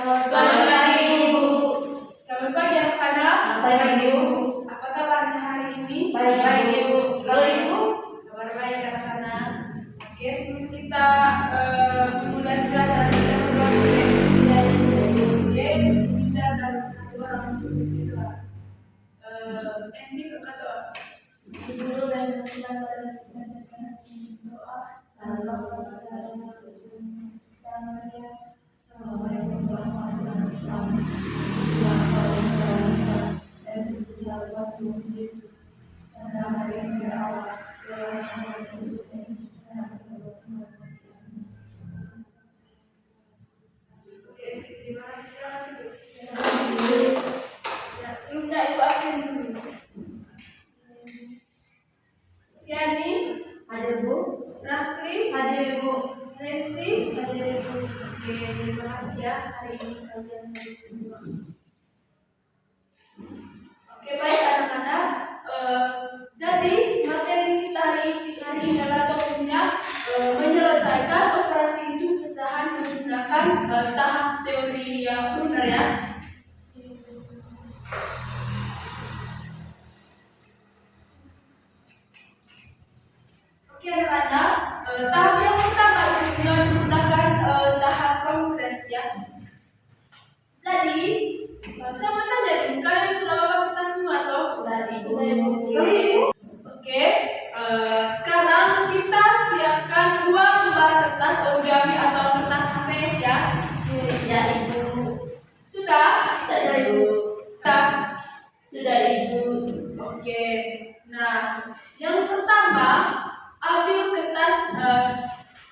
Selamat pagi, Ibu. Selamat pagi anak-anak. Selamat pagi, Ibu. Apa kabarnya hari ini? Baik, Ibu. Kalau Ibu? Kabar baik anak-anak. Oke, sebelum kita mulai pelajaran kita berdoa dulu. Oke, kita satu orang berdoa. Encik atau Guru dan kita berdasarkan doa lalu Assalamualaikum warahmatullahi wabarakatuh. Dan Tuhan Yesus. Assalamualaikum warahmatullahi wabarakatuh. Oke, terima kasih. Ya, sebelumnya Ibu absen dulu. Yani, Hadir, Bu. Rafli, Hadir, Ibu. Nancy, hadir Ibu. Oke, terima kasih ya hari ini kalian hadir semua. Oke, baik anak-anak. Jadi materi kita hari ini adalah topiknya menyelesaikan operasi hidup pecahan menggunakan tahap teori yang benar ya. Oke anak-anak, tahap yang pertama itu menggunakan tahap konkret ya. Jadi, saya mau tanya nih, kalian sudah bawa kertas semua atau Sudah, Ibu. Oke, sekarang kita siapkan dua lembar kertas origami atau kertas HPS ya. Ya, Ibu. Sudah? Sudah, Ibu. Sudah. Sudah, Ibu. Oke. Nah, yang pertama ambil kertas,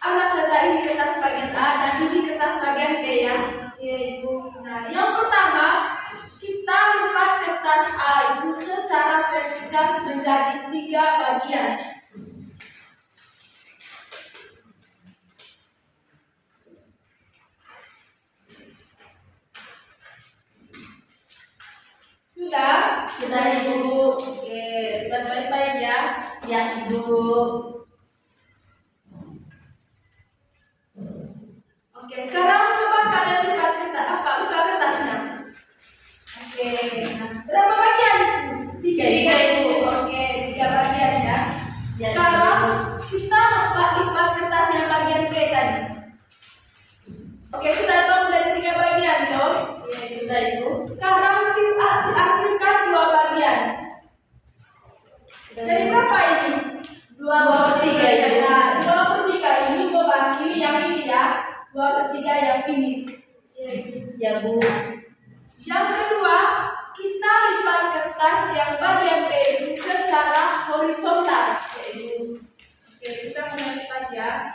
anggap saja ini kertas bagian A dan ini kertas bagian B ya. Iya, Ibu. Nah, yang pertama kita lipat kertas A itu secara vertikal menjadi 3 bagian. Sudah? Sudah, Ibu. Oke, lihat baik-baik ya. Ya, Ibu. Oke, sekarang coba kalian lihat buka kertasnya. Oke, nah, berapa bagian itu? 3 Ibu. Oke, 3 bagian ya. Ya, Sekarang Ibu. kita lipat kertas yang bagian B tadi. Oke, sudah tahu dari 3 bagian toh? Ya, sudah, Ibu. Sekarang arsipkan 2 bagian. Jadi berapa ini? 2/3 ya. Nah, 2/3 ini mewakili yang ini ya. 2/3 yang ini. Ya, Bu. Yang kedua, kita lipat kertas yang bagian B itu secara horizontal. Ya, Ibu. Oke, kita mulai lipat ya.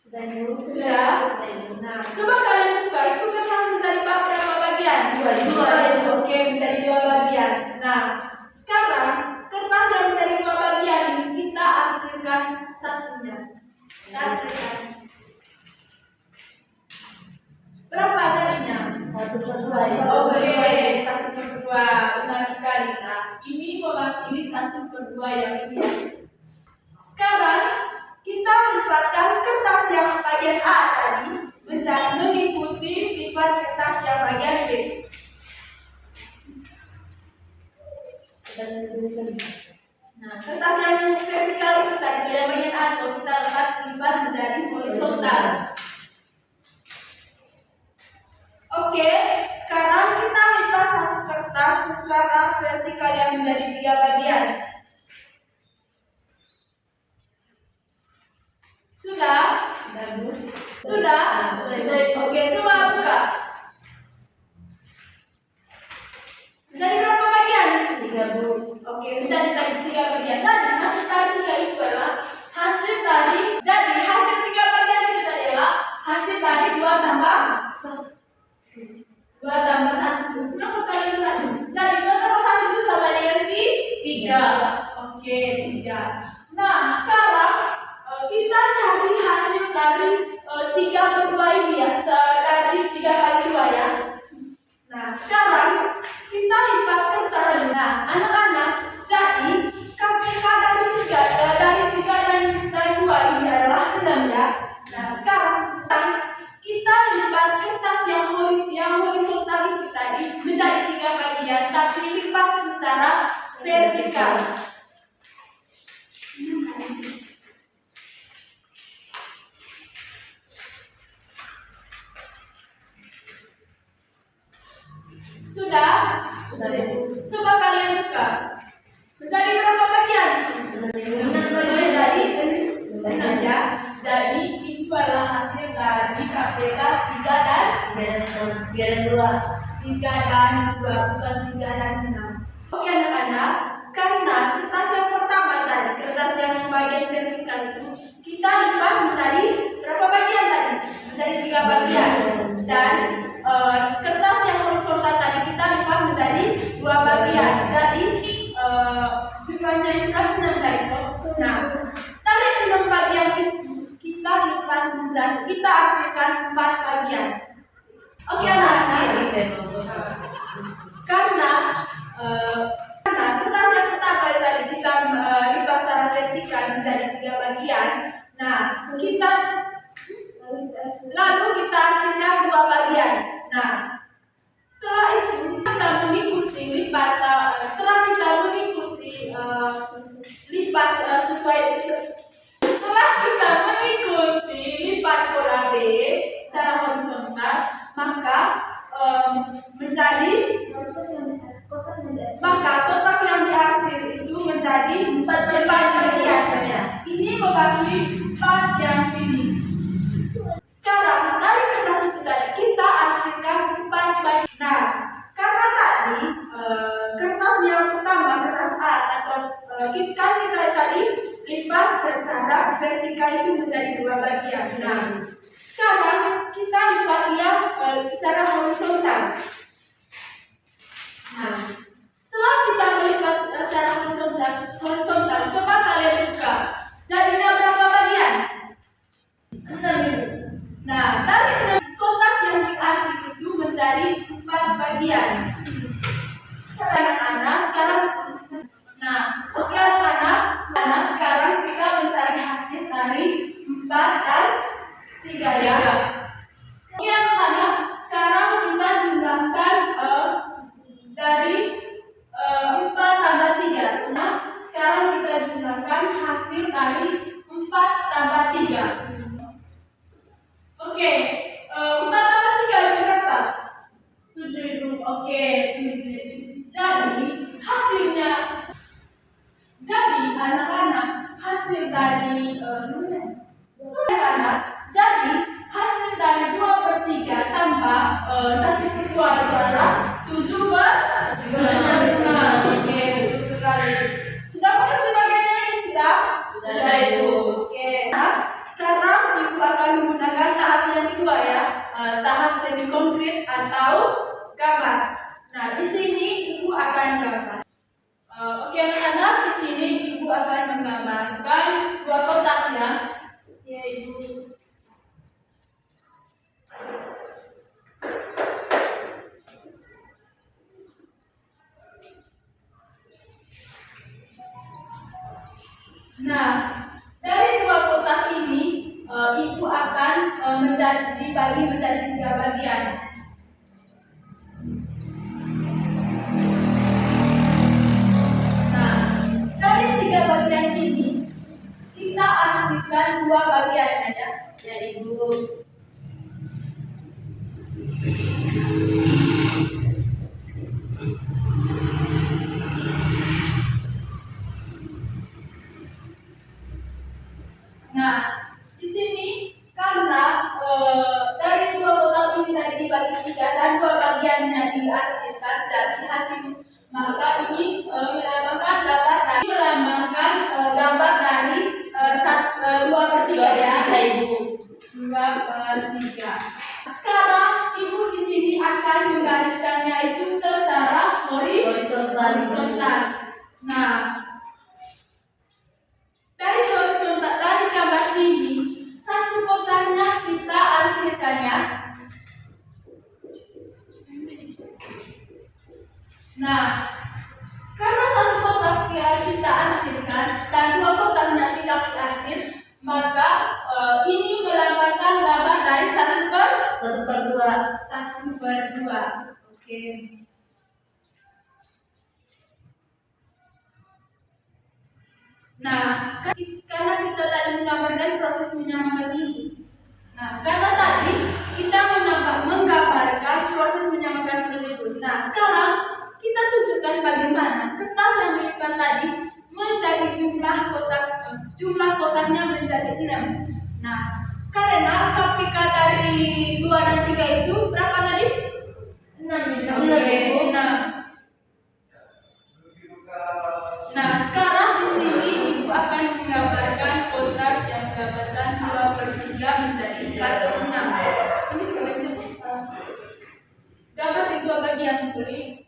Sudah, Ibu. Sudah? Ibu. Nah, coba kalian buka itu kertas menjadi berapa bagian? 2. Oke, menjadi 2 bagian. Nah, sekarang kertas yang menjadi 2 bagian ini kita arsipkan satunya. Kita arsipkan. Berapa jadinya? 1/2, Ibu. Oke, 1/2. Benar sekali. Nah, ini mewakili 1/2 yang ini. Sekarang kita lipatkan kertas yang bagian A tadi menjadi mengikuti lipat kertas yang bagian B. Nah, kertas yang vertikal itu tadi yang bagian A itu kita lipat menjadi horizontal. Oke, sekarang kita lipat satu kertas secara vertikal yang menjadi 3 bagian. Sudah? Sudah, Bu. Sudah? Sudah. Oke, coba buka. Menjadi berapa bagian? 3, Bu. Oke, menjadi tadi 3 bagian. Jadi hasil tadi itu adalah hasil tadi. Jadi hasil 3 bagian itu tadi adalah hasil tadi 2 tambah 1. Kenapa kalian lagi? Jadi 2 tambah 1 itu sama dengan 3. Oke, 3. Nah, sekarang kita cari hasil dari 3/2 ini ya, dari 3 kali 2 ya. Nah, sekarang kita lipat kertas. Nah, anak-anak, jadi KPK dari 3 dan 2 ini adalah 3 dan 2, bukan 3 dan 6. Oke anak-anak, karena kertas yang pertama tadi, kertas yang bagian vertikal itu, kita lipat menjadi berapa bagian tadi? Menjadi 3 bagian. Dan kertas yang horizontal tadi kita lipat menjadi 2 bagian. Jadi jumlahnya itu kan 6 tadi. Nah, dari 6 bagian itu kita lipat menjadi, kita hasilkan 4 bagian. Oke anak-anak, karena kertas yang pertama tadi kita lipat secara vertikal menjadi 3 bagian. Nah, lalu kita hasilkan 2 bagian. Nah, setelah itu kita mengikuti lipat. Setelah kita mengikuti lipat setelah kita mengikuti lipat pola B secara horizontal, maka kotak yang dihasil itu menjadi 4 bagian. Ini membagi 4 yang ini. Sekarang dari kertas itu tadi kita hasilkan 4 bagian. Nah, karena tadi kertas yang pertama, kertas A atau kita tadi lipat secara vertikal itu menjadi 2 bagian. Nah, sekarang kita lipat dia secara horizontal. Nah, setelah kita melipat secara horizontal, coba kalian buka. Jadinya berapa bagian? 6. Nah, dari kotak yang diarsip itu menjadi 4 bagian. Anak-anak sekarang, nah, oke anak-anak, sekarang kita mencari hasil dari 4 dan 3 ya. Oke anak-anak, sekarang kita jumlahkan dari 4 tambah 3. Nah, sekarang kita jumlahkan hasil dari 4 tambah 3. Oke, 4 tambah 3 itu berapa? 7. Oke, 7. Jadi anak-anak, hasil dari hasil dari 2/3 tambah 1/2 adalah 7/5. Oke, betul sekali. Sudah mengerti bagiannya ini? Sudah Ibu. Oke. Nah, sekarang Ibu akan menggunakan tahap yang kedua ya, tahap semi konkret atau gambar. Nah, di sini Ibu akan gambar. Oke anak-anak, di sini Ibu akan menggambarkan 2 kotaknya. Ya Ibu. Nah, dari 2 kotak ini Ibu akan dibagi menjadi 3 bagian. Nah, dari 3 bagian ini kita arsipkan 2 bagian saja. Ya Ibu. Nah, di sini karena dari 2 kotak ini tadi dibagi 3 dan 2 bagiannya diarsipkan, jadi hasil maka ini melambangkan gambar dari 2/3 ya. 2/3. Sekarang Ibu di sini akan menggariskannya itu secara horizontal. Nah, dari horizontal, dari gambar ini, 1 kotaknya kita arsipkan ya. Nah, karena 1 kotak kita arsipkan dan 2 kotaknya tidak diarsip, maka ini melambangkan gambar dari 1/2. Oke. Nah, karena kita tadi menggambarkan proses menyamakan ini. Nah, karena tadi kita menggambarkan proses menyamakan peliput. Nah, sekarang kita tunjukkan bagaimana kertas yang dilipat tadi menjadi jumlah kotaknya menjadi 6. Nah, karena KPK dari 2 dan 3 itu berapa tadi? 6. Oke, 6. Nah, sekarang di sini Ibu akan menggambarkan kotak yang menggambarkan 2/3 menjadi 4/6. Ini kita baca. Gambar di dua bagian boleh.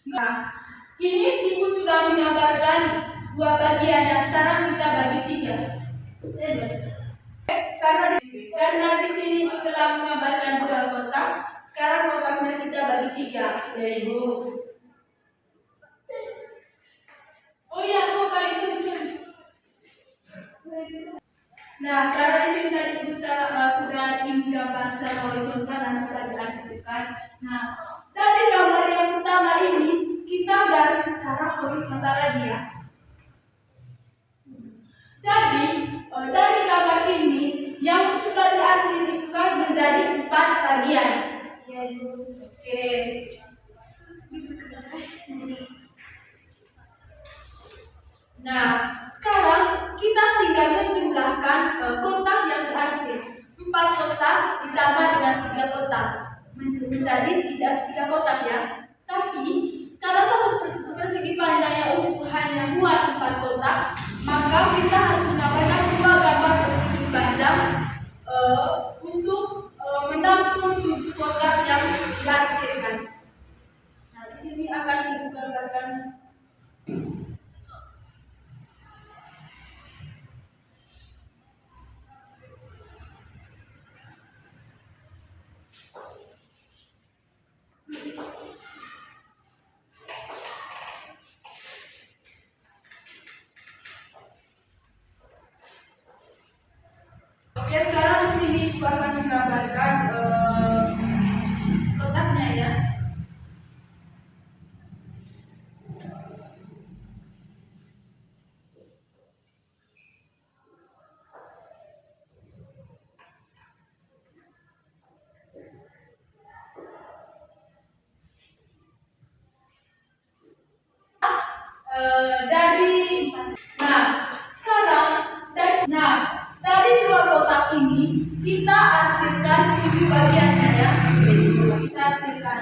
Nah, ini Ibu sudah menggambarkan dua bagian. Nah, sekarang kita bagi 3. Karena di sini Ibu telah menggambarkan 2 kotak. Sekarang kotaknya kita bagi 3. Ya Ibu. Oh iya, aku kali sini. Nah, karena di sini tadi Ibu sudah digambar secara horizontal dan sudah diarsipkan. Nah, dari gambar yang pertama ini kita garis secara horizontal lagi ya. Jadi dari gambar ini yang sudah diarsipkan menjadi 4 bagian. Ya Ibu. Oke. Nah, sekarang kita tinggal menjumlahkan kotak yang diarsip. 4 kotak ditambah dengan 3 kotak menjadi 3 kotak ya. Tapi kalau satu persegi panjangnya hanya muat 4 kotak, maka kita harus menambahkan 2 gambar persegi panjang untuk menampung 7 kotak yang dihasilkan. Nah, di sini akan Ibu gambarkan. Oke, sekarang di sini Ibu akan menggambarkan kotaknya ya. Dari 2 kotak ini kita hasilkan 7 bagiannya ya. Kita hasilkan.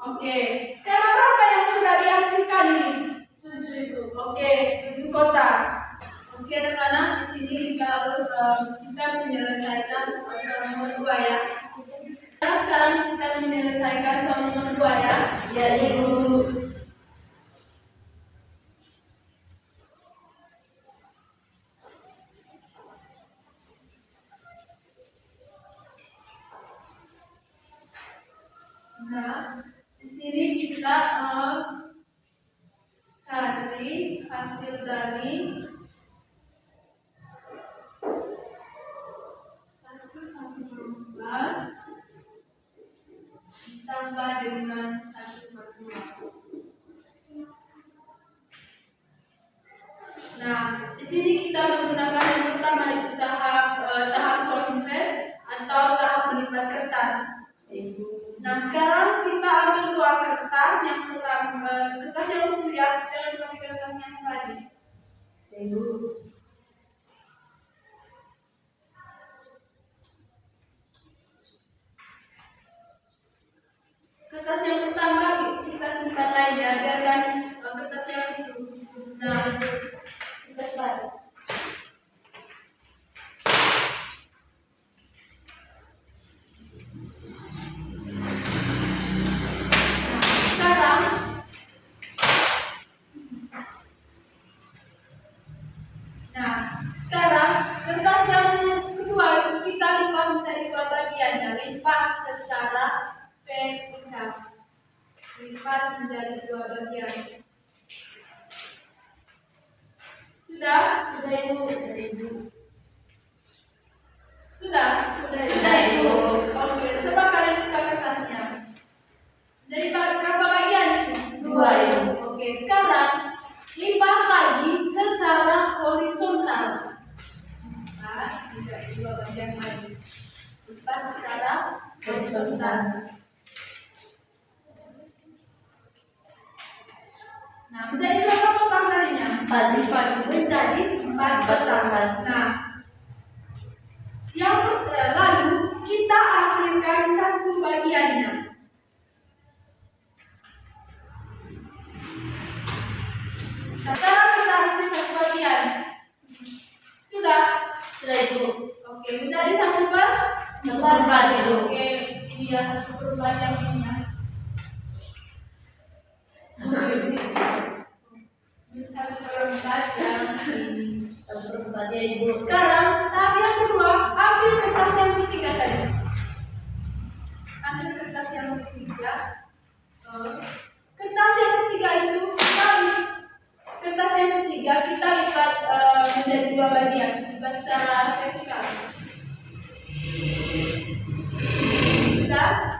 Oke, sekarang berapa yang sudah dihasilkan ini? 7 Ibu. Oke, 7 kotak. Oke, anak-anak, di sini kita menyelesaikan soal nomor 2 ya. Sekarang kita menyelesaikan soal nomor 2 ya. Ya Ibu. Nah, di sini kita cari hasil dari 1/4 ditambah dengan 1/2. Nah, di sini kita menggunakan yang pertama itu tahap konver atau tahap melipat kertas. Nah, sekarang kita ambil 2 kertas. Yang pertama kertas yang umum ya, jangan pakai kertas yang tadi. Ibu. Kertas yang pertama kita simpan lagi ya, biarkan kertas yang itu. Nah, kita balik. Sekarang kertas yang kedua itu kita lipat menjadi 2 bagian ya, lipat secara vertikal. Lipat menjadi 2 bagian. Sudah? Sudah Ibu. Sudah? Sudah Ibu. Oke, coba kalian buka kertasnya. Jadi berapa bagian itu? 2 Ibu. Oke, sekarang lipat lagi horizontal. Nah, menjadi berapa kotak tadinya? 4 lipat. Menjadi 4 kotak. kotak. Nah, lalu kita hasilkan satu bagiannya. Nah, sekarang kita hasil satu bagian. Sudah? Sudah Ibu. Oke, menjadi 1/4. 1/4 Ibu. Oke, ini dia 1/4 yang ini ya. 1/4 yang ini. 1/4 ya Ibu. Sekarang tahap yang kedua, ambil kertas yang ketiga tadi. Ambil kertas yang ketiga. Kertas yang ketiga itu kertas yang ketiga kita lipat menjadi 2 bagian, lipat secara vertikal. Sudah?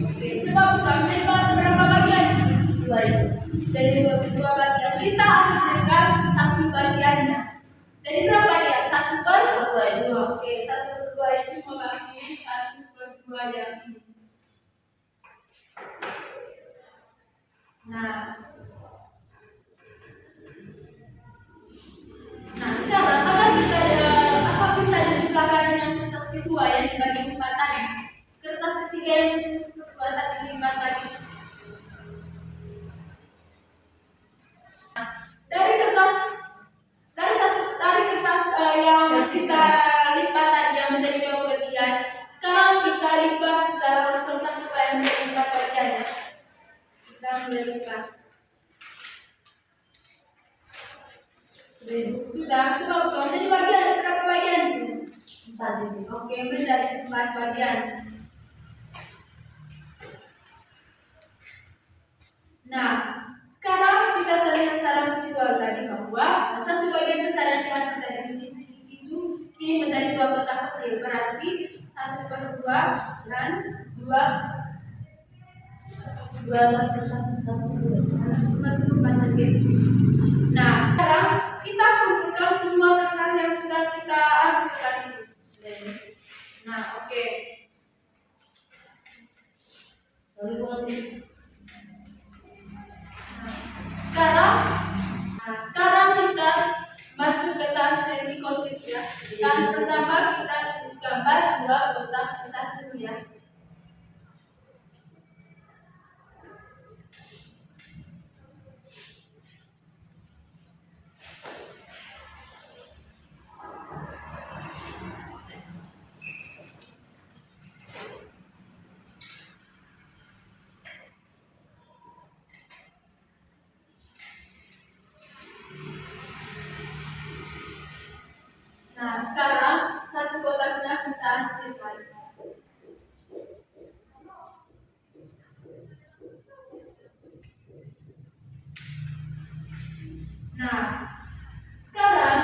Oke, coba buka menjadi berapa bagian? 2 Ibu. Jadi 2 bagian. Kita hasilkan satu bagiannya. Jadi berapa ya? 1/2 Ibu. Oke, 1/2 itu membagi 1/2 yang ini. Nah, sekarang agar kita apa bisa dijumlahkan dengan kertas kedua yang dibagi 4 tadi. Kertas ketiga yang kedua tadi 5 tadi. Dari kertas yang kita lipat tadi yang menjadi 2 bagian, sekarang kita lipat secara horizontal supaya menjadi 4 bagian ya. Kita melipat. Sudah, coba buka menjadi bagian berapa bagian itu? 4 Ibu. Oke, menjadi 4 bagian. Nah, sekarang kita terlihat secara visual tadi bahwa satu bagian besar yang dihasil dari titik itu kini menjadi 2 kotak kecil, berarti 1/2 dan 2 Nah, sekarang kita kumpulkan semua kertas yang sudah kita hasilkan itu. Nah, oke. Sekarang kita masuk ke tahap semikotik ya. Tahap pertama kita gambar 2 kotak besar dulu ya. Nah, sekarang satu kotaknya kita hasilkan. Nah, sekarang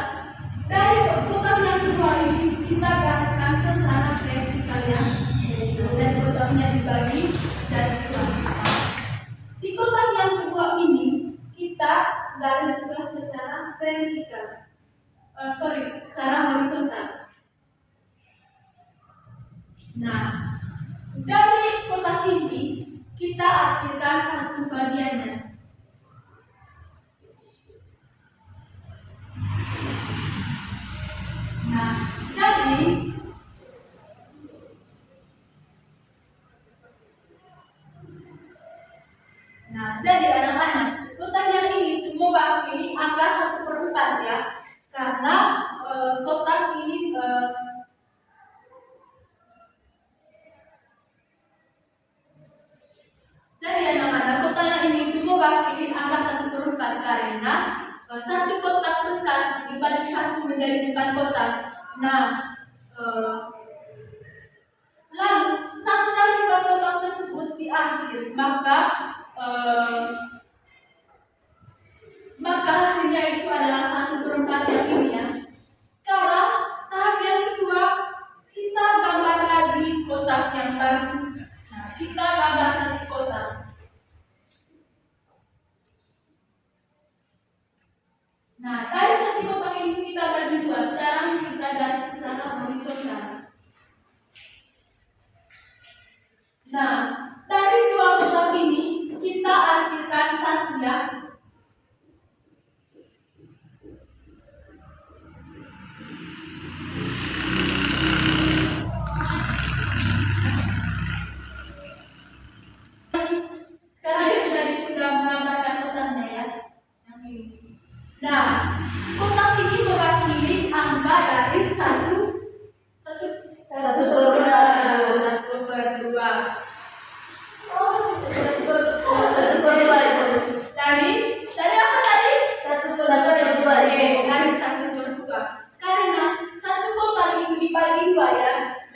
dari kotak yang kedua ini kita gariskan secara vertikal ya. Dan kotaknya dibagi jadi 2. Di kotak yang kedua ini kita garis juga secara vertikal. Secara horizontal. Nah, dari kotak ini kita hasilkan satu bagiannya. Nah, jadi anak-anak, kotak yang ini mewakili angka 1/4 ya, karena kotak ini jadi anak-anak, kotak yang ini mewakili angka 1/4 karena satu kotak besar dibagi 1 menjadi 4 kotak. Nah, lalu 1 dari 4 kotak tersebut dihasil, maka hasilnya itu adalah 1/4 yang ini ya. Sekarang tahap yang kedua kita gambar lagi kotak yang baru. Nah, kita gambar satu kotak. Nah, dari satu kotak ini kita bagi 2. Sekarang kita garis secara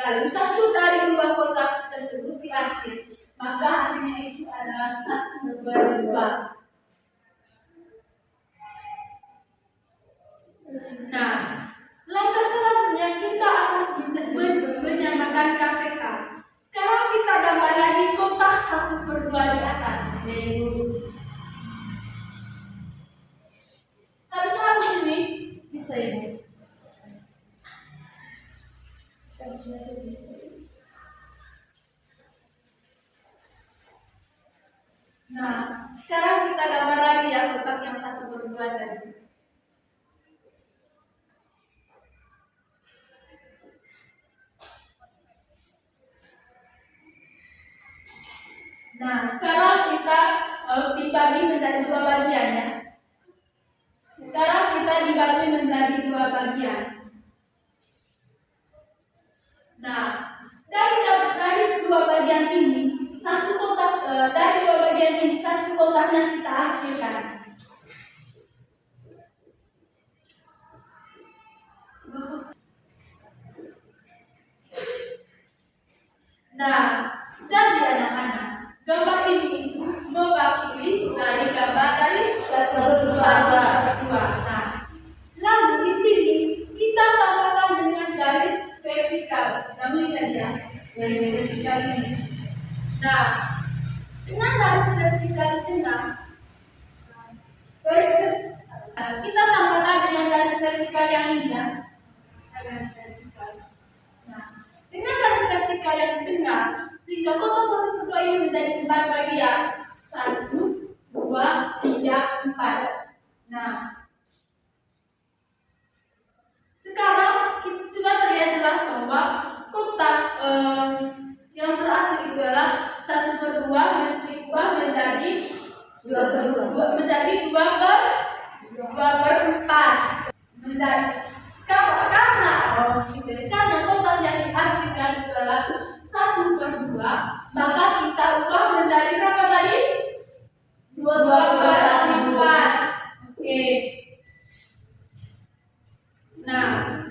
lalu satu dari dua kotak tersebut diarsir, maka hasilnya itu adalah 1/2. Nah, langkah selanjutnya kita akan menyamakan KPK. Sekarang kita gambar lagi kotak 1/2 di atas. Sampai sini Bisa ibu. Nah, sekarang kita gambar lagi ya kotak yang 1/2 tadi. Nah, sekarang kita dibagi menjadi 2 bagian ya. Sekarang kita dibagi menjadi 2 bagian. Nah, dari 2 bagian ini, satu kotaknya kita hasilkan. Nah, jadi anak-anak, gambar ini itu mewakili dari gambar dari 1/2. Nah, lalu di sini kita tambahkan dengan garis vertikal. Kamu lihat ya, garis vertikal ini. Nah, dengan garis vertikal di tengah, kita tambahkan dengan garis vertikal yang ini ya. Garis vertikal. Nah, dengan garis vertikal yang di tengah, sehingga kotak 1/2 ini menjadi 4 bagian. 1, 2, 3, 4. Nah, sekarang kita sudah terlihat jelas bahwa kotak yang berhasil itu adalah 1/2 diubah menjadi 2/4. Sekarang karena kotak yang dihasilkan itu adalah 1/2, maka kita ubah menjadi berapa tadi? 2/4. Oke. Nah,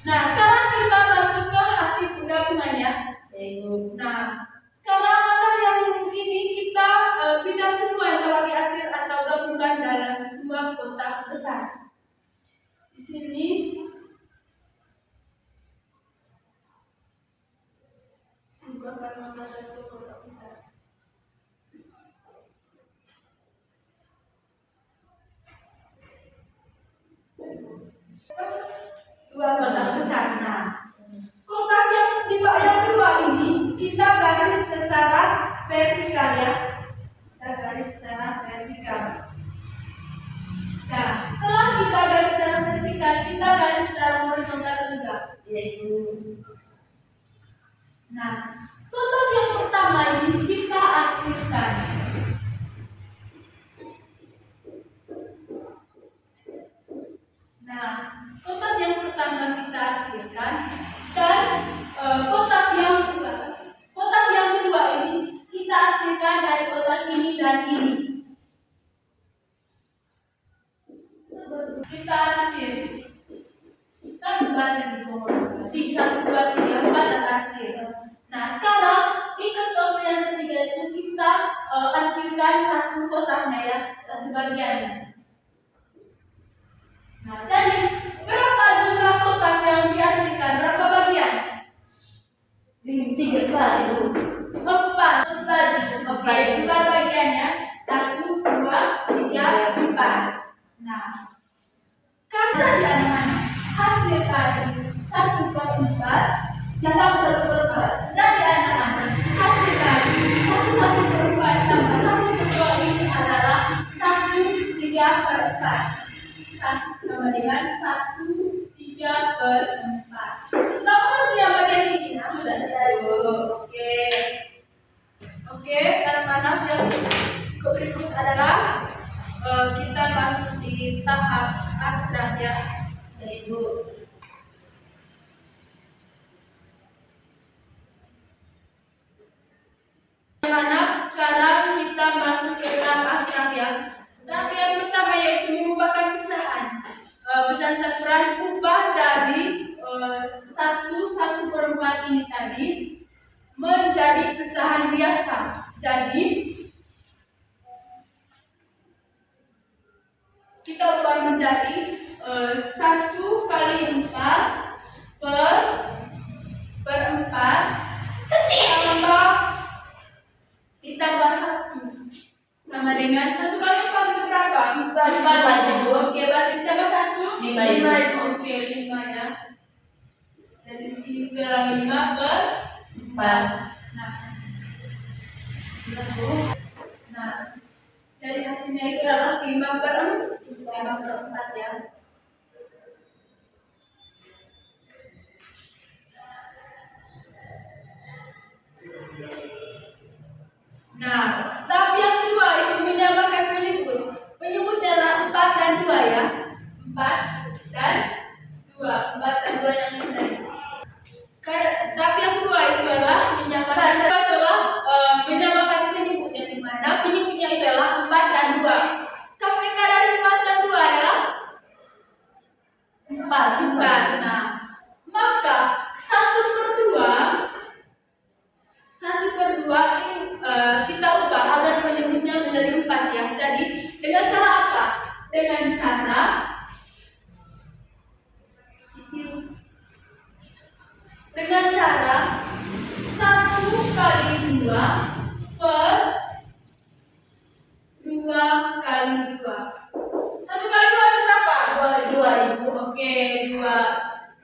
sekarang kita masuk ke hasil penggabungannya. Nah, sekarang langkah yang ini kita pindah semua yang telah dihasil atau gabungkan dalam 2 kotak besar. Di sini dua kotak besar. Nah, kotak yang kedua ini kita garis secara vertikal ya. Kita garis secara vertikal. Nah, setelah kita garis secara vertikal, kita garis secara horizontal juga. Nah, kotak yang pertama ini kita arsirkan. Nah, kotak yang pertama kita hasilkan dan kotak yang kedua ini kita hasilkan dari kotak ini dan ini. Kita hasil. Kita kembali di bawah. 3, 2, 3, 4 dan hasil. Nah, sekarang di kotak yang ketiga itu kita hasilkan satu kotaknya ya, satu bagiannya. Nah, jadi berapa jumlah kotak yang dihasilkan? Berapa bagian? 3 kali. 4 bagiannya. 1, 2, 3, 4. Nah, kan jadi anak-anak hasil tadi 1/4 jatah 1/4. Jadi anak-anak hasil tadi 1/4 tambah 1/2 ini adalah 1/3/4. Sama dengan 1/3/4. Sudah mengerti yang bagian ini? Sudah. Oke, anak-anak yang berikut adalah kita masuk di tahap abstrak ya. Ibu. Anak-anak sekarang kita masuk ke tahap abstrak ya. Tahap yang pertama yaitu mengubahkan pecahan. Pecahan campuran ubah dari 1 Jadi di sini kurang 5 per 4. Nah, jadi hasilnya itu adalah 5 per 4 ya. Nah, tapi yang kedua itu menyamakan penyebut. Penyebutnya adalah 4 dan 2 ya. 4 dan 2. 4 dan 2 yang ini tadi. Tapi yang kedua itu adalah menyamakan penyebutnya, di mana penyebutnya itu adalah 4 dan 2. KPK dari 4 dan 2 adalah 4. Nah, maka 1/2 ini kita ubah agar penyebutnya menjadi 4 ya. Jadi dengan cara apa? Dengan cara 1 kali 2 per 2 kali 2. 1 kali 2 itu berapa? 2 Ibu. Oke, 2.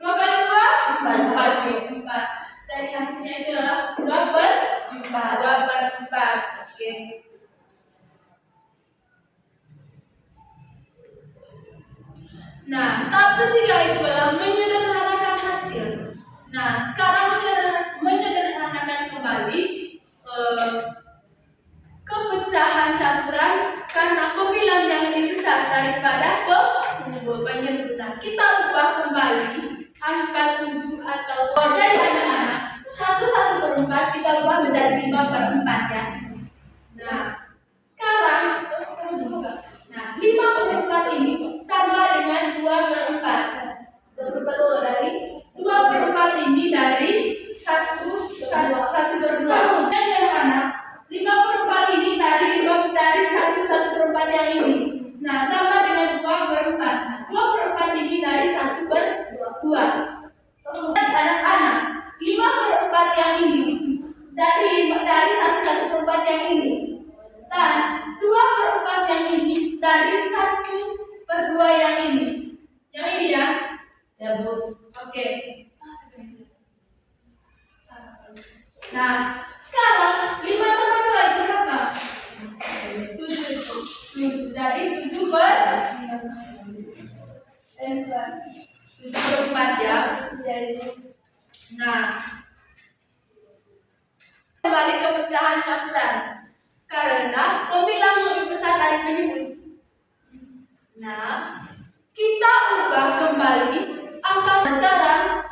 2 kali 2? 4. 4. Jadi hasilnya itu adalah 2 per 4. Oke. Nah, tahap ketiga itu adalah menyederhanakan hasil. Nah, sekarang menyederhanakan kembali kepecahan campuran karena pemilihan yang lebih besar daripada penyebut. Nah, kita ubah kembali angka 7 atau jadi anak-anak 1/4 kita ubah menjadi 5/4 ya. Nah, sekarang 5/4 ini tambah dengan 2/4. Dari 2/4 ini dari 1/2. Jadi anak-anak 5/4 ini dari 1/4 yang ini. Nah, tambah dengan 2/4. 2/4 ini dari 1/2. Jadi anak-anak 5/4 yang ini dari 1/4 yang ini. Dan 2/4 yang ini dari 1/2 yang ini. Yang ini ya? Ya, Bu. Oke. Nah, sekarang 5/2 itu berapa? 7. Jadi 7/4 ya. Nah, kembali ke pecahan campuran karena pembilang lebih besar dari penyebut. Nah, kita ubah kembali angka sekarang.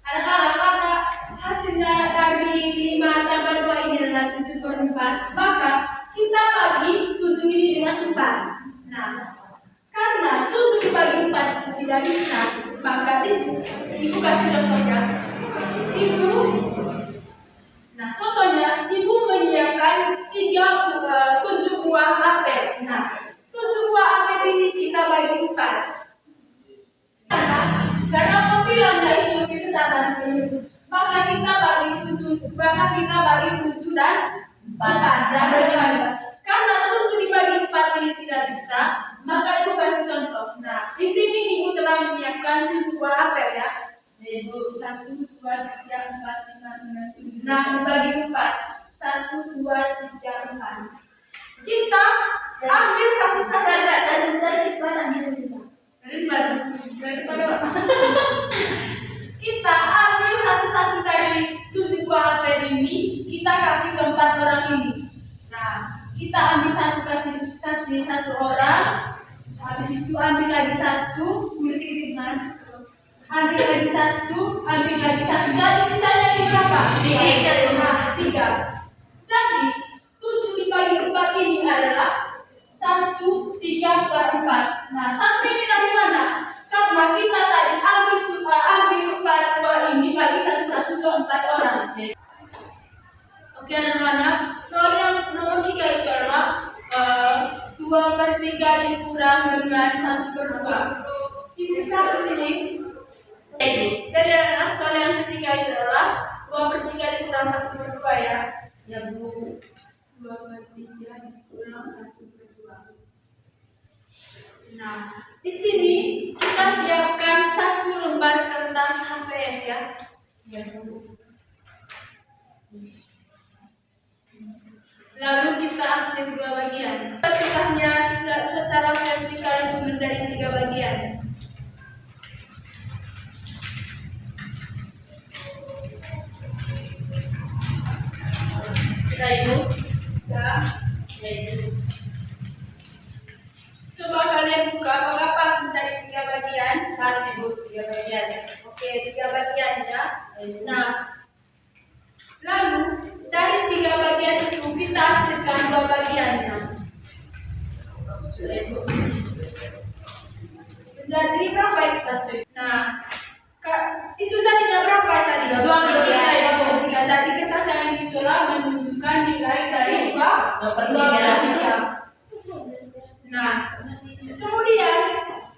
Anak-anak, hasilnya dari 5 tambah 2 ini adalah 7/4. Maka kita bagi 7 ini dengan 4. Nah, karena 7 dibagi 4 tidak bisa, maka Ibu kasih contohnya. Contohnya Ibu menyiapkan 7 buah apel. Nah, 7 buah apel ini kita bagi 4. Karena pembilangnya itu lebih besar dari penyebut, maka kita bagi 7 dan 4. Karena 7 dibagi 4 ini tidak bisa, maka Ibu kasih contoh. Nah, di sini Ibu telah menyiapkan 7 buah apel ya. Ibu 1, 2, 3, 4, 5, 6, 7. Nah, dibagi 4. 1, 2, 3, 4. Kita ambil satu-satu dari kita ambil satu-satu dari 7 buah apel ini, kita kasih ke 4 orang ini. Nah, kita ambil kasih 1 orang, habis itu ambil lagi 1, ambil lagi 1, ambil lagi 1, jadi sisanya ini berapa? 3. Jadi 7 dibagi 4 ini adalah 1, 3/4. Nah, 1 ini dari mana? Karena kita tadi ambil 4 buah ini bagi 1 ke 4 orang. Oke anak-anak, soal yang nomor 3 itu adalah 2/3 dikurang dengan 1/2. Ibu bisa di sini. Jadi anak-anak, soal yang ketiga itu adalah 2/3 dikurang 1/2 ya. Ya, Bu. 2/3 dikurang 1/2. Nah, di sini kita siapkan 1 lembar kertas HVS ya. Ya, Bu. Lalu kita arsir dua bagian. Tengahnya secara vertikal itu menjadi 3 bagian. Sudah Ibu? Sudah. Ya Ibu. Coba kalian buka, apakah pas menjadi 3 bagian? Pas Ibu, 3 bagian. Oke, 3 bagian ya. Nah, lalu dari 3 bagian itu kita arsirkan 2 bagiannya. Sudah Ibu. Menjadi berapa itu? 1. Nah, itu jadinya berapa tadi? 2/3. Jadi kertas yang itulah menunjukkan nilai dari 2/3. 2/3. Nah, kemudian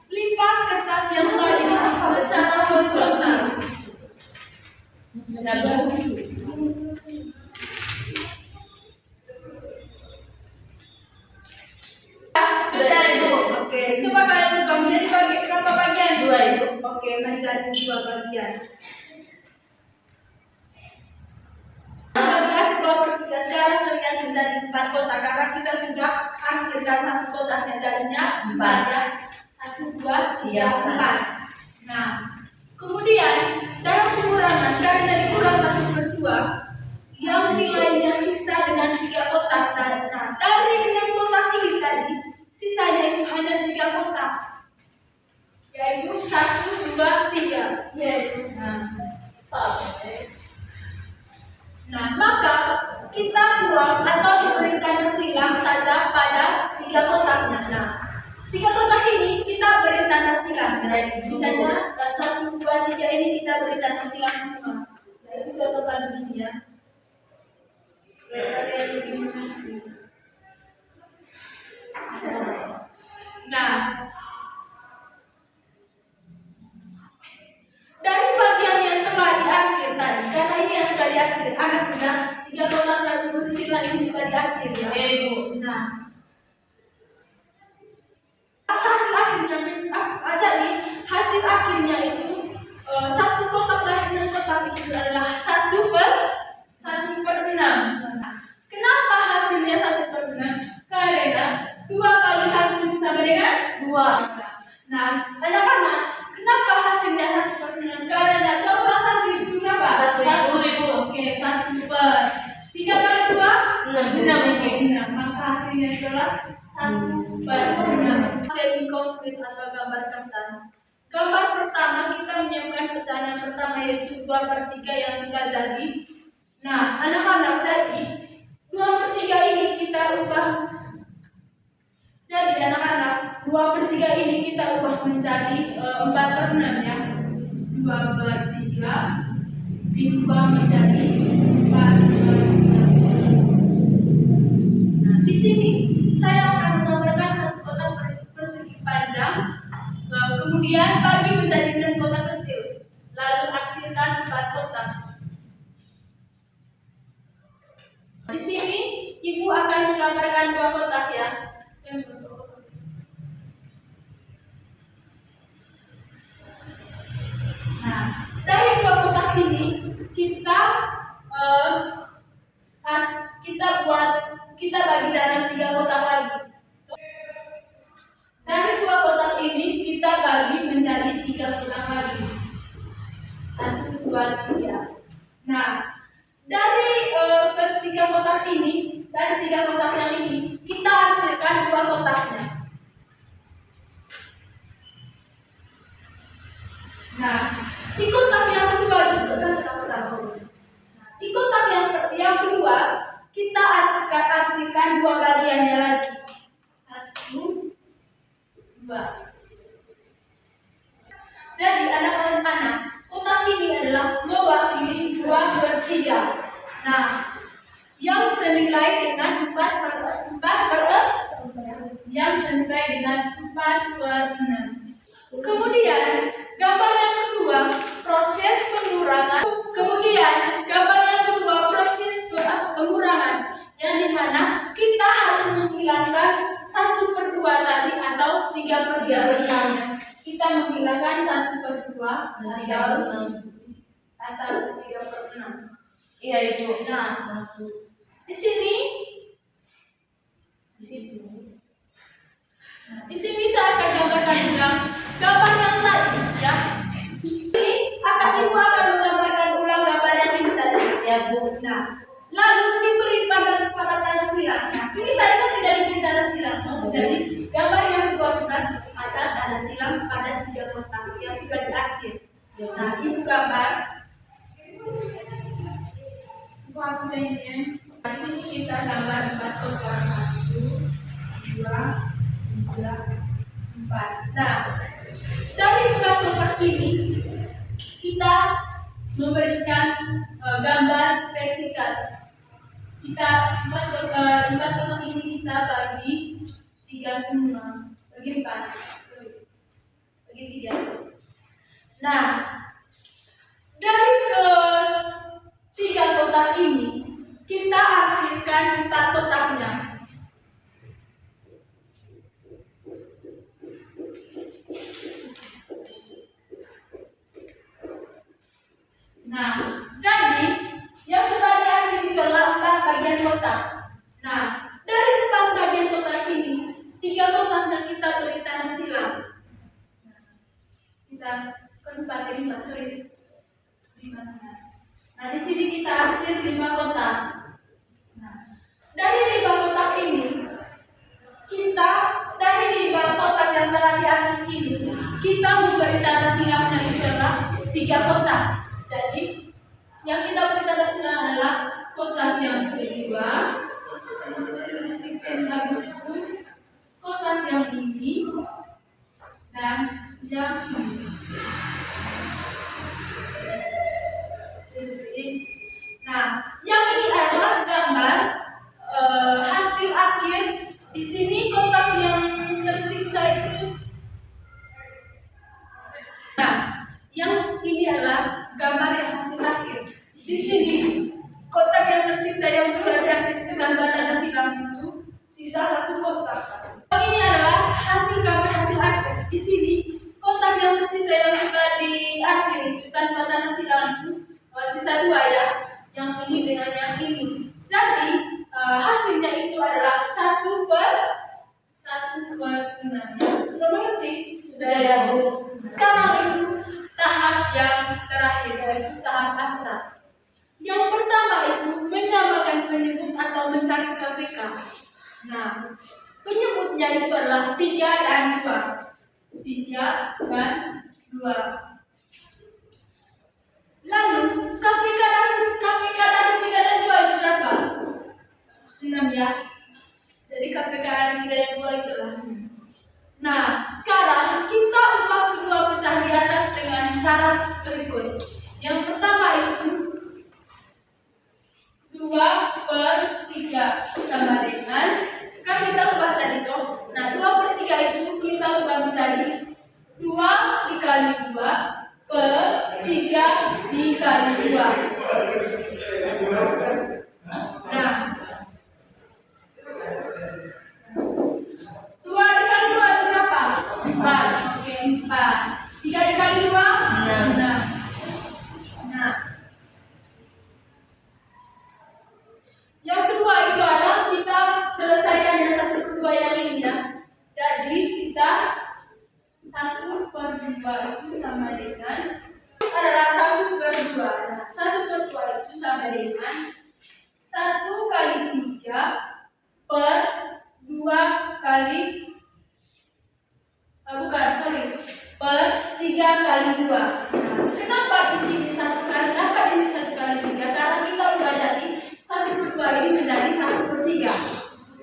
lipat kertas yang tadi secara horizontal. Sudah Bu. Sudah Ibu. Oke, coba kalian buka menjadi berapa bagian? 2 Ibu. Oke, menjadi 2 bagian. Sudah dikasih 2/3, sekarang terlihat menjadi 4 kotak karena kita sudah hasilkan 1 kotaknya jadinya 4 ya. 1, 2, 3, 4. Nah, kemudian dalam pengurangan karena dikurang 1/2 yang nilainya sisa dengan 3 kotak. Nah, dari 6 kotak ini tadi sisanya itu hanya 3 kotak, yaitu 1, 2, 3. Ya. Nah, maka kita buang atau diberi tanda silang saja pada 3 kotaknya. Nah, 3 kotak ini kita beri tanda silang. Misalnya 1, 2, 3 ini kita beri tanda silang semua. Nah, itu contohkan begini ya. Supaya kalian lebih mengerti. Nah, dari bagian yang telah diarsir tadi, karena ini yang sudah diarsir, sudah 3 kotak yang berisi ini sudah diarsir ya. Ya Ibu. Nah, hasil akhirnya jadi hasil akhirnya itu 1 kotak dari 6 kotak itu adalah 1/6. Kenapa hasilnya 1/6? Karena 2 kali 1 itu sama dengan 2. Nah, anak-anak, kenapa hasilnya 1/6? Karena 2 per 1 itu berapa? 1 Ibu. Oke, 1/3 kali 2? 6. Oke, 6. Maka hasilnya adalah 1/6. Semi konkret atau gambar kertas. Gambar pertama kita menyiapkan pecahan pertama yaitu 2/3 yang sudah jadi. Nah, anak-anak, jadi 2/3 ini kita ubah. Jadi anak-anak, 2/3 ini kita ubah menjadi 4/6 ya. 2/3 diubah menjadi 4/6. Nah, di sini saya akan menggambarkan 1 kotak persegi panjang, kemudian bagi menjadi 6 kotak kecil, lalu arsirkan 4 kotak. Di sini Ibu akan menggambarkan 2 kotak ya. Nah, dari 2 kotak ini kita bagi dalam 3 kotak lagi. Dari 2 kotak ini kita bagi menjadi 3 kotak lagi. 1, 2, 3. Nah, dari 3 kotak ini, dari 3 kotak yang ini, kita hasilkan 2 kotaknya. Nah, di kotak yang kedua juga di kotak yang kedua kita arsirkan 2 bagiannya lagi. 1, 2. Jadi anak-anak, kotak ini adalah mewakili 2/3. Nah, yang senilai dengan 4/6. Kemudian gambar yang kedua proses pengurangan. Yang dimana kita harus menghilangkan 1/2 tadi atau 3/6. Kita menghilangkan 1/2 3/6. atau 6. Iya Ibu. Nah, di sini saya akan gambarkan ulang gambar yang tadi ya. Ini Ibu akan menggambarkan ulang gambar yang ini tadi. Ya Bu. Nah, lalu diberi pada tanda silang. Nah, ini tadi kan tidak diberi tanda silang. Jadi gambar yang kedua sudah ada tanda silang pada 3 kotak yang sudah diarsir. Nah, Ibu gambar. Ibu aku janjikan. Di sini kita gambar 4 kotak. 1, 2, 3, 4. Nah, dari 4 kotak ini kita memberikan gambar vertikal. Kita 4 kotak ini kita bagi 3 semua, bagi 4, bagi 3. Nah, dari ke 3 kotak ini kita arsirkan 4 kotaknya. Nah, jadi yang sudah diarsir itu adalah 4 bagian kotak. Nah, dari 4 bagian kotak ini, 3 kotaknya kita beri tanda silang. Kita keempat ini sorry 5. Nah, di sini kita arsir 5 kotak. Nah, dari 5 kotak ini, kita dari 5 kotak yang telah diarsir ini, kita memberi tanda silangnya itu adalah 3 kotak. Jadi yang kita beri tanda silang adalah kotak yang kedua, habis itu kotak yang ini dan yang ini. Nah, yang ini adalah gambar hasil akhir. Di sini kotak yang tersisa itu. Nah, yang ini adalah gambar yang hasil akhir. Di sini kotak yang tersisa yang sudah diarsir itu gambar tanda silang itu sisa 1 kotak. Yang ini adalah hasil gambar hasil akhir. Di sini kotak yang tersisa yang sudah diarsir itu tanpa tanda silang itu sisa 2 ya. Yang ini dengan yang ini. Jadi hasilnya itu adalah 1/6. Sudah mengerti? Sudah ya Bu. Sekarang itu tahap yang terakhir yaitu tahap abstrak. Yang pertama itu menambahkan penyebut atau mencari KPK. Nah, penyebutnya itu adalah 3 dan 2. 3 dan 2. Lalu KPK dari 3 dan 2 itu berapa? 6 ya. Jadi KPK dari 3 dan 2 itu adalah 6. Nah, sekarang kita ubah kedua pecahan di atas dengan cara berikut. Yang pertama itu 2/3 sama dengan, kan kita ubah tadi toh. Nah, 2/3 itu kita ubah menjadi 2 dikali 2 per 3 dikali 2. Nah, 2 dikali 2 itu berapa? 4. Oke, 4. 3 dikali 2? 6. Nah, yang kedua itu adalah kita selesaikan yang 1/2 yang ini ya. Jadi kita 1/2 itu sama dengan adalah 1/2. Nah, 1/2 itu sama dengan 1 kali 3 per 2 kali per 3 kali 2. Nah, kenapa di sini 1 kali? Kenapa di sini 1 kali 3? Karena kita ubah jadi 1/2 ini menjadi 1/3.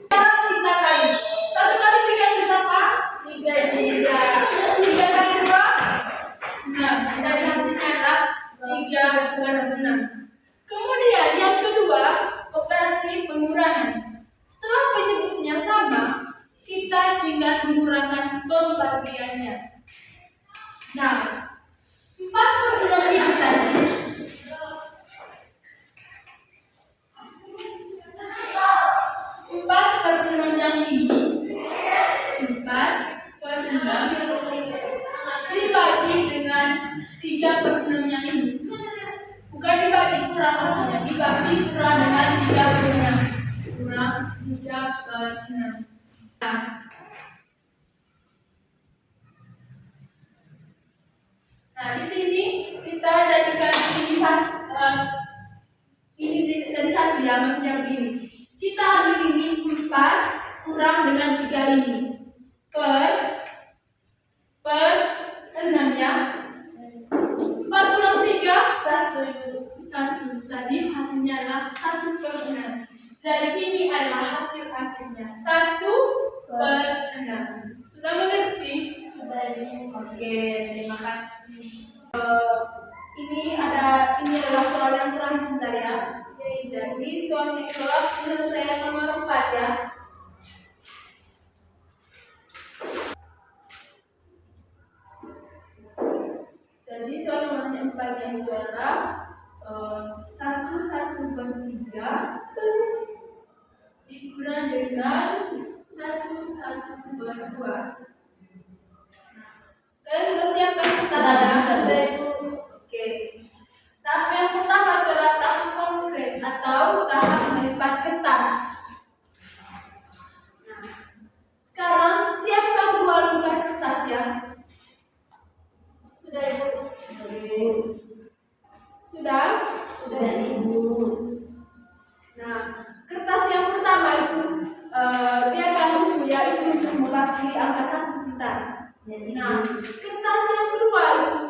Sekarang kita kali 1 kali 3 itu berapa? 3. 3 kali 2? 6. Jadi hasilnya adalah 3/6. Kemudian yang kedua, operasi pengurangan. Setelah penyebutnya sama, kita tinggal mengurangkan pembagiannya. Nah, 4/6 ini tadi 4/6 yang ini 4/6 dibagi dengan 3/6 yang ini. Bukan dibagi, kurang maksudnya dibagi kurang dengan 36. Kurang 36. Nah, di sini kita jadikan ini jadi satu ya, maksudnya begini. Kita ambil ini 4 kurang dengan 3 ini per 6 ya. 4 kurang 3 1. Jadi hasilnya adalah 1 per 6. Jadi ini adalah hasil akhirnya 1 per 6. Sudah mengerti? Oke, terima kasih. Ini adalah soal yang terakhir sebentar ya. Jadi soal yang kedua penyelesaian nomor 4 ya. Jadi soal nomor 4 yang itu adalah 1 per 3 dikurang dengan 1 per 2. Kalian sudah siapkan pertanyaan? Oke. Tahap yang pertama adalah tahap konkret atau tahap melipat kertas. Nah, sekarang siapkan 2 lembar kertas ya. Sudah Ibu? Sudah? Sudah Ibu. Nah, kertas yang pertama itu biarkan buku ya, itu untuk mewakili angka 1 sebentar. Nah, kertas yang kedua itu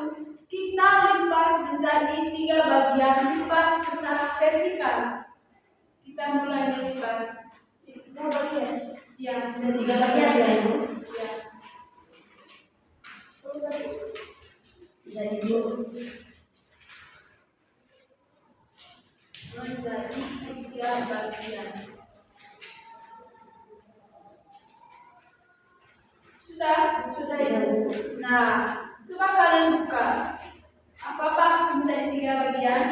kita lipat menjadi 3 bagian, lipat secara vertikal. Kita mulai lipat 3 bagian. Ya, 3 bagian ya Ibu. Ya. Sudah Ibu. Menjadi 3 bagian. Sudah Ibu. Nah, coba kalian buka. Apa maksud menjadi 3 bagian?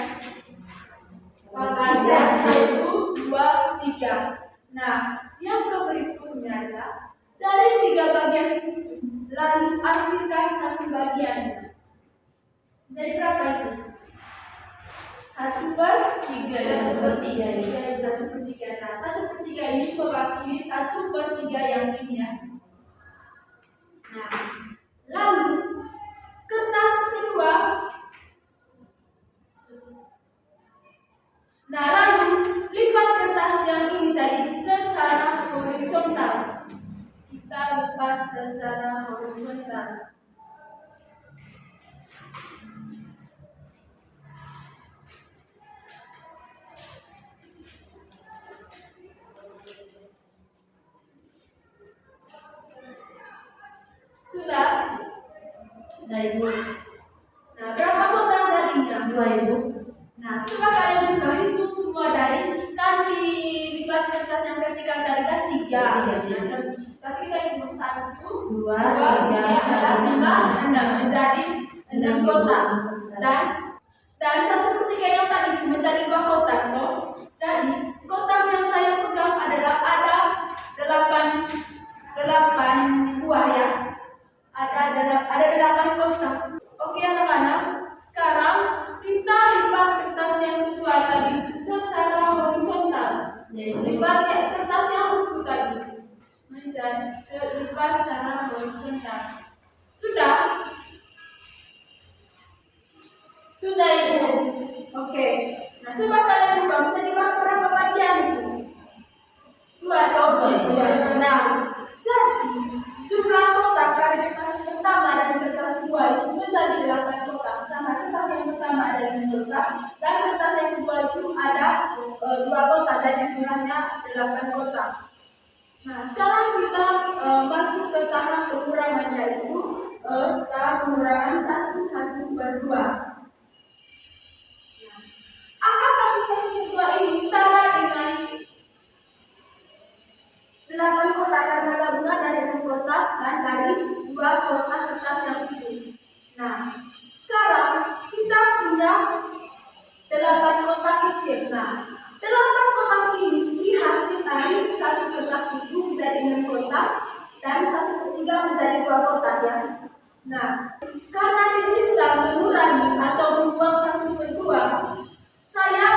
Makanya 1, 2, 3. Nah, yang berikutnya adalah dari 3 bagian itu lalu hasilkan 1 bagian. Jadi berapa itu? 1 per 3. 1 per 3 ini. 1 per 3. Nah, 1 per 3 ini mewakili 1 per 3 yang ini ya. Nah, lalu kertas kedua. Nah, lalu lipat kertas yang ini tadi secara horizontal. Kita lipat secara horizontal. Sudah? Sudah Ibu. Nah, berapa kotak jadinya? 2 Ibu. Nah, coba kalian buka hitung semua dari kan dilipat kertas yang vertikal tadi kan 3. Nah, tapi kita hitung 1, 2, 3, 4, 5, 6 menjadi 6 kotak. Dan 1 per 3 yang tadi itu menjadi 2 kotak toh. Jadi kotak yang saya pegang adalah ada 8 buah ya. Ada 8 kotak. Oke anak-anak, sekarang kita lipat kertas yang kedua tadi itu secara horizontal. Lipat ya, kertas yang utuh tadi menjadi lipat secara horizontal. Sudah? Sudah Ibu. Oke. Nah, coba kalian buka menjadi berapa bagian itu? 2 atau 2. Nah, jadi jumlah kotak dari kertas pertama dan kertas kedua itu menjadi 8 kotak. Karena kertas yang pertama ada 5 kotak dan kertas yang kedua itu ada 2 kotak, jadi jumlahnya 8 kotak. Nah, sekarang kita masuk ke tahap pengurangannya itu tahap pengurangan 1 per 2. Angka 1 per 2 ini setara dengan 8 kotak karena gabungan dari 6 kotak dan dari 2 kotak kertas yang itu. Nah, sekarang kita punya 8 kotak kecil. Nah, 8 kotak ini dihasil dari 1 kertas itu menjadi 6 kotak dan 1/3 menjadi 2 kotak ya. Nah, karena diminta mengurangi atau membuang 1/2, saya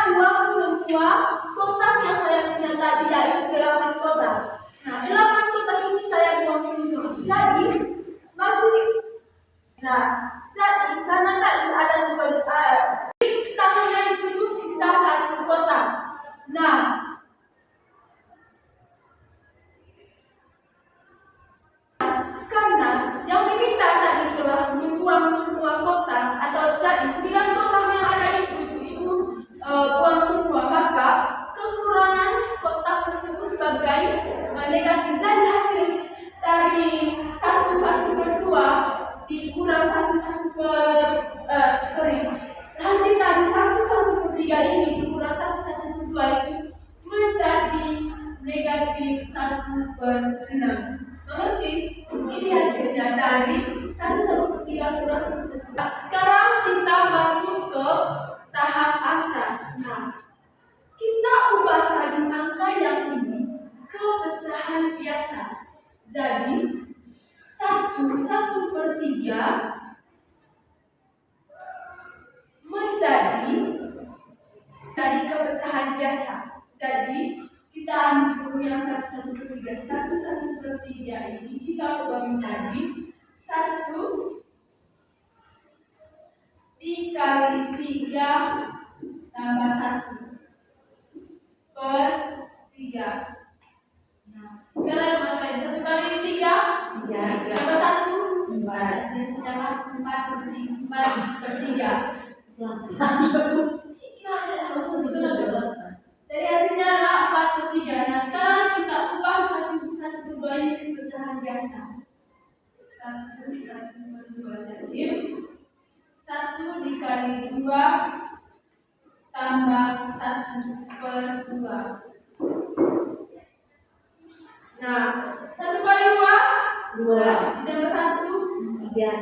negatif 1/6. Mengerti? Ini hasilnya dari 1/3 kurang 1/3. Sekarang kita masuk ke tahap abstrak. Nah, kita ubah lagi angka yang ini ke pecahan biasa. Jadi 1/3 menjadi dari kepecahan biasa. Jadi kita ambil yang 1/3. 1/3 ini kita ubah menjadi 1 dikali 3 tambah 1/3. Nah, sekarang makanya 1 kali 3 tambah 1 4. hasilnya 4/3. Jadi hasilnya adalah 4/3. Nah, sekarang kita ubah 1/2 ini ke pecahan biasa. 1/2 jadi 1 dikali 2 tambah 1/2. Nah, 1 kali 2 ditambah 1 3.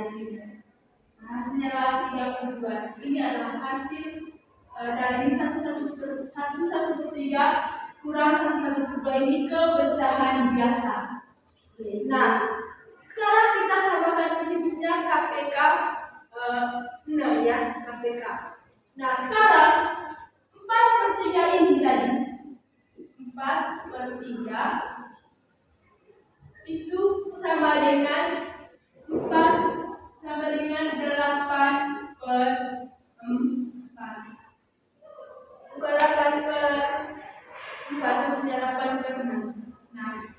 hasilnya adalah 3/2. Ini adalah hasil dari 1/3 kurang 1/2 ini ke pecahan biasa. Nah, sekarang kita samakan penyebutnya KPK 6 ya, KPK. Nah, sekarang 4/3 ini tadi 4/3 itu sama dengan 8/4. Bukan 8/4, harusnya 8/6. Nah,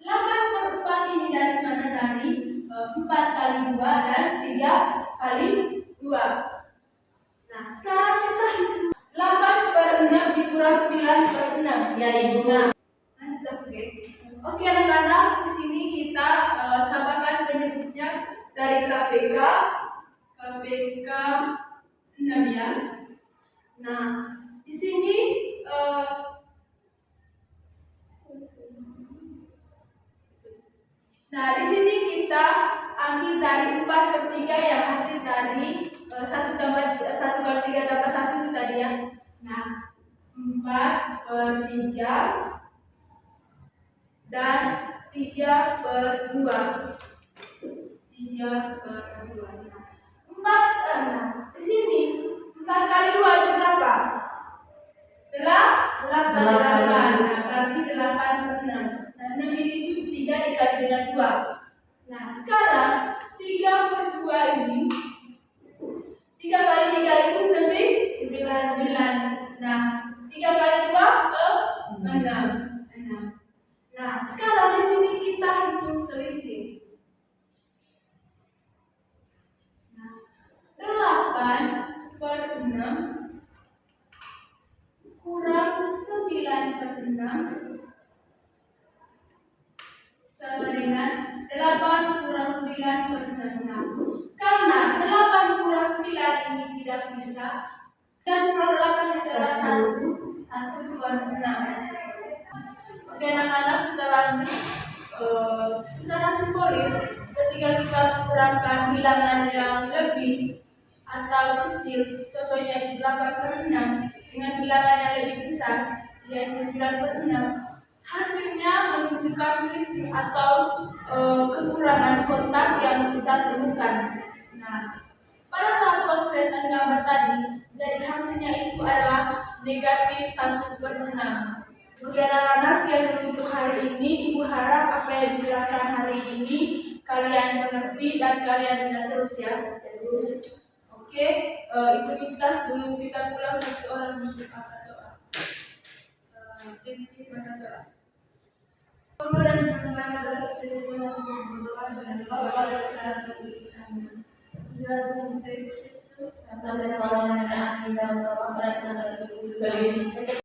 8/4 ini dari mana? Dari 4 kali 2 dan 3 kali 2. Nah, sekarang kita hitung 8/6 dikurang 9/6. Ya, Ibu. Nah, sudah oke. Oke, anak-anak, di sini kita samakan penyebutnya dari KPK 6 ya. Nah, di sini kita ambil dari 4/3 yang hasil dari 1 kali 3 tambah 1 itu tadi ya. Nah, 4/3 dan 3/2. 3/2. Nah, di sini 4 kali 2 itu berapa? 8. Nah, berarti 8/6. Nah, 6 ini 3 dikali dengan 2. Nah, sekarang 3/2 ini 3 kali 3 itu 9. Nah, 3 kali 2 6. Nah, sekarang di sini kita hitung selisih. Nah, 8/6 kurang 9/6 sama dengan 8 kurang 9/6. Karena 8 kurang 9 ini tidak bisa, dan kurang 8 adalah 1/6. Oke, anak-anak, kita lanjut. Secara simbolis, ketika kita mengurangi bilangan yang lebih atau kecil, contohnya 8/6 dengan bilangan yang lebih besar, yaitu 9/6, hasilnya menunjukkan selisih atau kekurangan kontak yang kita temukan. Nah, pada tahap konkretan gambar tadi, jadi hasilnya itu adalah negatif 1/6. Oke, anak-anak, sekian dulu untuk hari ini. Ibu harap apa yang dijelaskan hari ini kalian mengerti dan kalian ingat terus ya. Oke, itu kita sebelum kita pulang satu orang untuk apa doa. Prinsip mana doa. Kemudian bagaimana prinsip mana berdoa dengan doa dan tulisan. Ya Tuhan Yesus Kristus, sampai selamanya. Amin. Dan doa pada